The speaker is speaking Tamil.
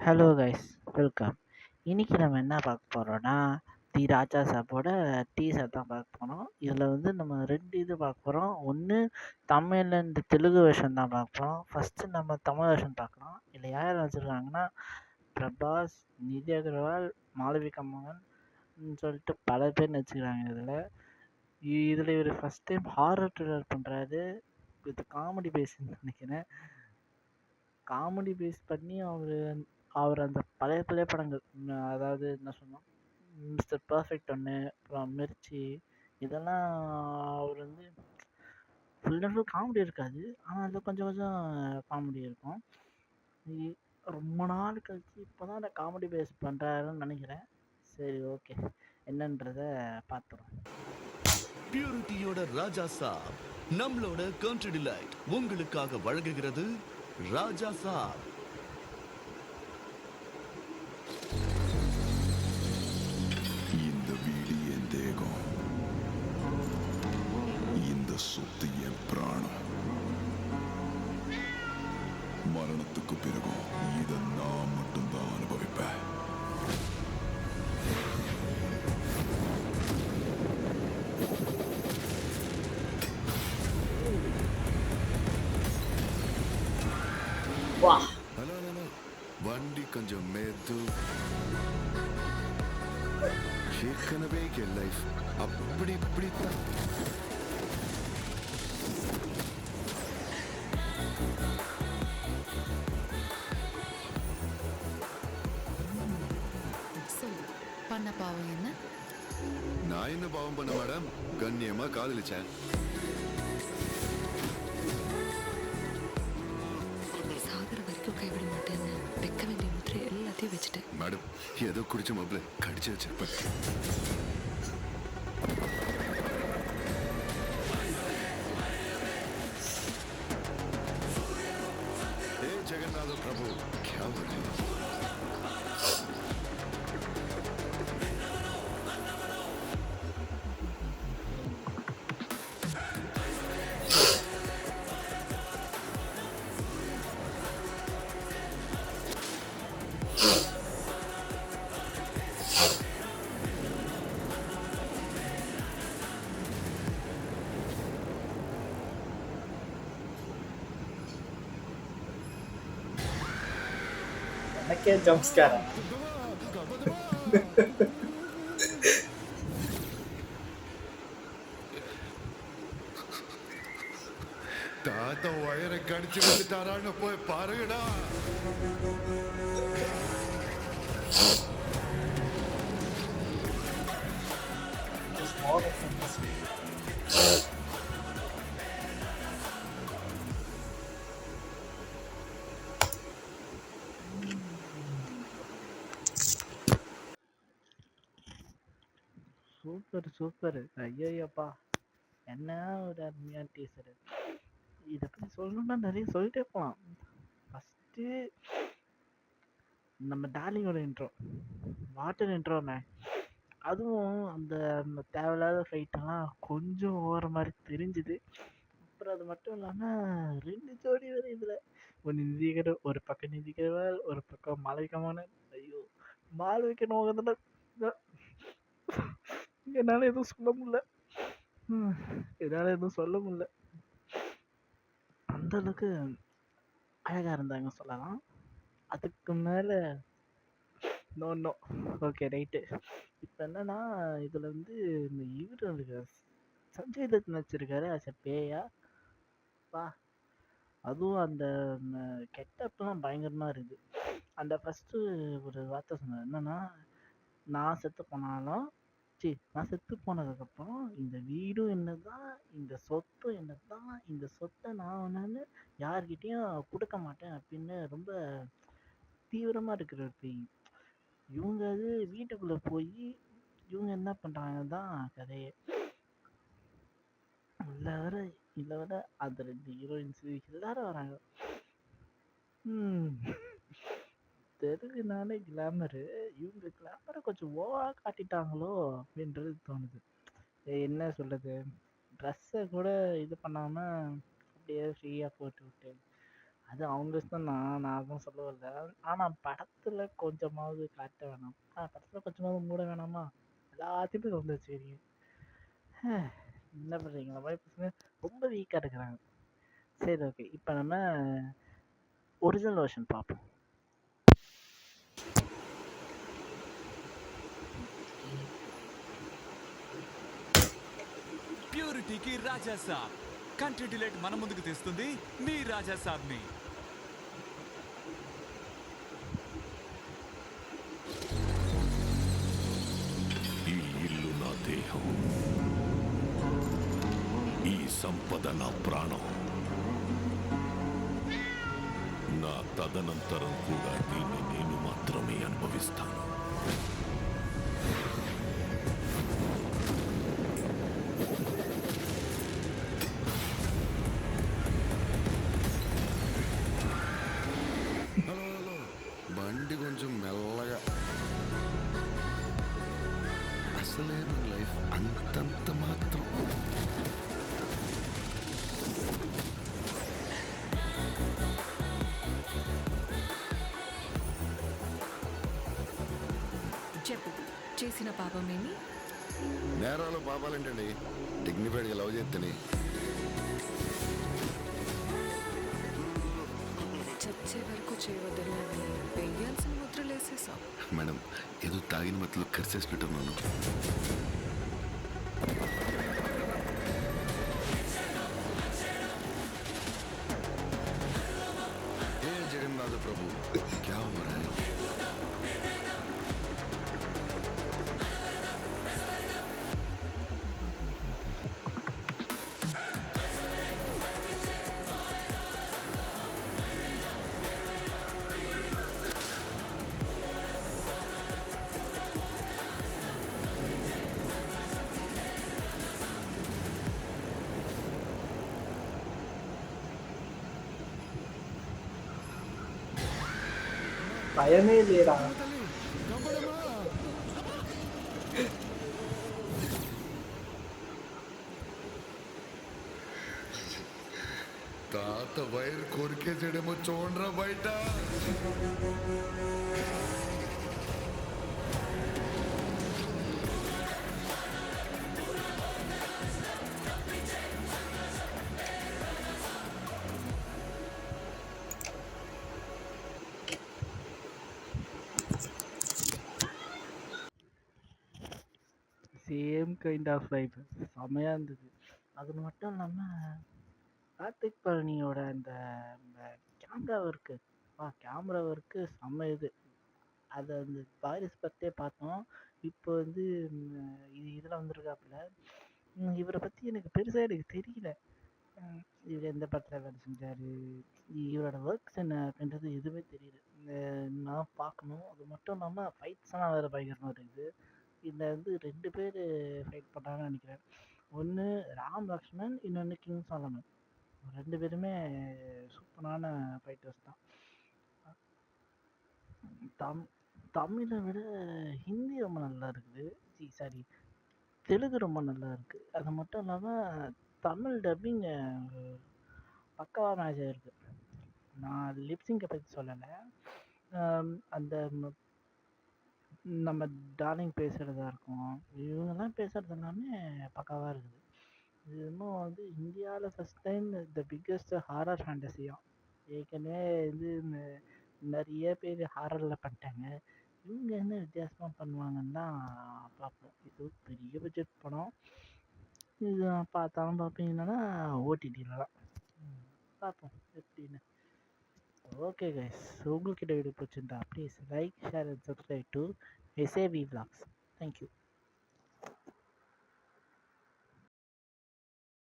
Hello guys, welcome. இன்னைக்கு நம்ம என்ன பார்க்க போறோம்னா, தி ராஜா சாப்போட டீசர் தான் பார்க்க போறோம். இதில் வந்து நம்ம ரெண்டு இது பார்க்க போகிறோம். ஒன்று தமிழ் அண்ட் தெலுங்கு வெர்ஷன் தான் பார்க்க போகிறோம். ஃபஸ்ட்டு நம்ம தமிழ் வெர்ஷன் பார்க்கலாம். இதில் யார் வச்சுருக்காங்கன்னா பிரபாஸ், நிதி அகர்வால், மாளவிகா மோகன் சொல்லிட்டு பல பேர் நடிச்சுக்கிறாங்க. இதில் இவர் ஃபஸ்ட் டைம் ஹாரர் த்ரில்லர் பண்ணுறாரு. இது காமெடி பேஸ்ன்னு நினைக்கிறேன். காமெடி பேஸ் பண்ணி அவர் அந்த பழைய பழைய படங்கள், அதாவது என்ன சொன்னோம், மிஸ்டர் பர்ஃபெக்ட் ஒன்று, அப்புறம் மிர்ச்சி, இதெல்லாம் அவர் வந்து ஃபுல் அண்ட் ஃபுல் காமெடி இருக்காது, ஆனால் அதில் கொஞ்சம் கொஞ்சம் காமெடி இருக்கும். ரொம்ப நாள் கழிச்சு இப்போ தான் அந்த காமெடி பேஸ் பண்ணுறாருன்னு நினைக்கிறேன். சரி, ஓகே, என்னன்றத பார்த்துருவோம். பியூரிட்டியோட ராஜா சாப் நம்மளோட கண்ட்ரி டிலைட் உங்களுக்காக வழங்குகிறது ராஜா சாப். இந்த வீடு என் தேகம், இந்த சொத்து என் பிராணம். மரணத்துக்கு பிறகும் இதை நான் மட்டும்தான் அனுபவிப்பேன். ஹலோ ஹலோ, வண்டி கொஞ்சம் மெது. ஏற்கனவே என் லைஃப் அப்படி இப்படித்தான். சொல்லு, பண்ண பாவம் என்ன? நான் என்ன பாவம் பண்ண மேடம்? கண்ணியமா காதலிச்சேன். சாகர வரைக்கும் கைவிட மாட்டேன்னு வைக்க வேண்டிய முத்திரை எல்லாத்தையும் வச்சுட்டேன். மேடம், ஏதோ குடிச்ச மாப்பிள்ள கடிச்சு வச்சிருப்பேன். जगन्नाथ प्रभु क्या हो रहा है? எனக்கே ஜம்ப் ஸ்கேர். தாத்தா வயரை கடிச்சு வந்துட்டாரான்னு போய் பாருங்கடா. சூப்பர் சூப்பர், ஐயோப்பா, என்ன ஒரு அருமையான டீசர். இதை பற்றி சொல்லணும்னா நிறைய சொல்லிட்டே போகலாம். ஃபஸ்ட்டு நம்ம டார்லிங்கோட இன்ட்ரோ, வாட்டர் இன்ட்ரோண்ணே. அதுவும் அந்த தேவையில்லாத ஃபைட்டெல்லாம் கொஞ்சம் ஓவர மாதிரி தெரிஞ்சுது. அப்புறம் அது மட்டும் இல்லாமல் ரெண்டு ஜோடி வேறு இதில், ஒரு பக்கம் நிதிக்கிறவள், ஒரு பக்கம் மாளவிகமான. ஐயோ, மாளவிக நோக்கத்தில் என்னால் எதுவும் சொல்ல முடியல. அந்த அளவுக்கு அழகா இருந்தாங்க சொல்லலாம். அதுக்கு மேல நோ நோ, ஓகே ரைட்டு. இப்போ என்னன்னா, இதுல வந்து இந்த இவர் சஞ்சய் தத் நடிச்சிருக்காரு ஆஸ் எ பேயா. பா, அதுவும் அந்த கெட்டப்லாம் பயங்கரமா இருக்குது. அந்த ஃபர்ஸ்ட் ஒரு வார்த்தை சொன்னார், என்னன்னா, நான் செத்து போனாலும் நான் செத்து போனதுக்கப்புறம் இந்த வீடும் என்னதான், இந்த சொத்தும் என்னதான், இந்த சொத்தை நான் வந்து யார்கிட்டயும் கொடுக்க மாட்டேன் அப்படின்னு ரொம்ப தீவிரமா இருக்கிற பேய். இவங்க அது வீட்டுக்குள்ள போய் இவங்க என்ன பண்றாங்க தான் கதையே. இதுல வர அந்த ரெண்டு ஹீரோயின்ஸ் எல்லாரும் வராங்க. தெலுங்குனாலே கிளாமரு, இவங்க கிளாமரை கொஞ்சம் ஓவா காட்டிட்டாங்களோ அப்படின்றது தோணுது. என்ன சொல்றது, ட்ரெஸ்ஸை கூட இது பண்ணாம அப்படியே ஃப்ரீயா போட்டு விட்டு அது அவங்க இஷ்டம் தான். நான் அதுவும் சொல்ல வரல. ஆனா படத்துல கொஞ்சமாவது காட்ட வேணாம். படத்துல கொஞ்சமாவது மூட வேணாமா? எல்லாத்தையுமே வந்து வச்சுக்கிறீங்க. என்ன பண்றீங்க? இந்த மாதிரி பசங்க ரொம்ப வீக்கா இருக்கிறாங்க. சரி, ஓகே. இப்போ நம்ம ஒரிஜினல் வெர்ஷன் பார்ப்போம். ప్యూరిటీకి రాజా సాబ్ కంట్రీ డిలైట్ మన ముందుకు తెస్తుంది మీ రాజా సాబ్ని. ఈ ఇల్లు నా దేహం, ఈ సంపద నా ప్రాణం. నా తదనంతరం కూడా దీన్ని నేను మాత్రమే అనుభవిస్తాను. హలో హలో, బండి కొంచెం మెల్లగా. అసలే మన లైఫ్ అంతంత మాత్రం. చెప్పు, చేసిన పాపమేమి? నేరాలు పాపాలేంటండి, డిగ్నిఫైడ్గా లవ్ చేస్తేనే. చచ్చే వరకు చేయవద్దని వేయాల్సిన ముద్రలు వేసేసావు. మేడం, ఏదో తాగిన మత్తులో కరిచేసినట్టున్నాను. ఏ జగన్నాథ ప్రభు, క్యా హో రహా హై? பயமே இல்லையடா. తాత వైర్ కొరికేసాడేమో చూడరా బయట. Same kind of vibe. செமையாக இருந்தது. அது மட்டும் இல்லாமல் கார்த்திக் பழனியோட அந்த கேமரா ஒர்க்கு, கேமரா ஒர்க்கு செம்ம இது. அதை அந்த வாரிஸ் பற்றியே பார்த்தோம். இப்போ வந்து இதில் வந்திருக்காப்புல. இவரை பற்றி எனக்கு பெருசாக எனக்கு தெரியல. இவர் எந்த படத்தில் வேலை செஞ்சார், இவரோட ஒர்க்ஸ் என்ன அப்படின்றது எதுவுமே தெரியல. நான் பார்க்கணும். அது மட்டும் இல்லாமல் ஃபைட்ஸ்லாம் வேறு பயங்கரமாக இருக்குது. இதில் வந்து 2 பேர் ஃபைட் பண்ணாங்கன்னு நினைக்கிறேன். ஒன்று ராம் லக்ஷ்மண், இன்னொன்று கிங் சாலமன். 2 பேருமே சூப்பரான ஃபைட்டர்ஸ் தான். தமிழை விட ஹிந்தி ரொம்ப நல்லா இருக்குது. சாரி, தெலுங்கு ரொம்ப நல்லா இருக்குது. அது மட்டும் இல்லாமல் தமிழ் டப்பிங் பக்காவாக மேட்ச் ஆகிருக்கு. நான் லிப்ஸிங்கை பற்றி சொல்லலை. அந்த நம்ம டார்லிங் பேசுகிறதா இருக்கும், இவங்கெல்லாம் பேசுகிறது எல்லாமே பக்காவாக இருக்குது. இது இன்னும் வந்து இந்தியாவில் first time the biggest horror ஃபேண்டஸியாக. ஏற்கனவே வந்து நிறைய பேர் ஹாரரில் பண்ணிட்டாங்க. இவங்க என்ன வித்தியாசமாக பண்ணுவாங்கன்னு தான் பார்ப்போம். இது பெரிய பட்ஜெட் படம். இது பார்த்தாலும் பார்ப்பேன், இல்லைன்னா ஓடிடியில் தான் பார்ப்போம் எப்படின்னு. ஓகே கைஸ், உங்கள்கிட்ட வீடியோ பிடிச்சிருந்தா please like, share and subscribe to SAV vlogs. Thank you.